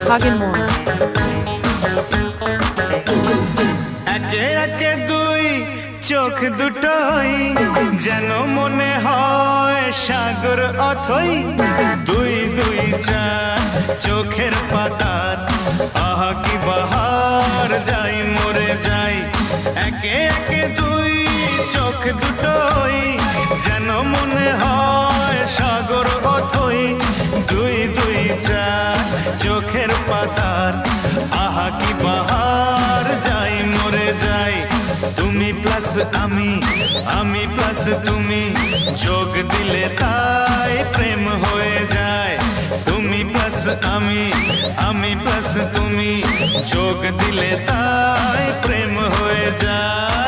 Hagenmore. একে একে দুই চোখ দুটোই যেন মনে হয় সাগর অথই দুই দুই চার চোখের পাতার আহা কি বাহার যাই মরে যাই একে একে দুই চোখ দুটোই যেন মনে হয় সাগর অথই দুই দুই চার চোখের পাতার আহা কি বাহার যাই মরে যাই তুমি প্লাস আমি প্লাস তুমি যোগ দিলে তাই প্রেম হয়ে যায় তুমি প্লাস আমি প্লাস তুমি যোগ দিলে তাই প্রেম হয়ে যায়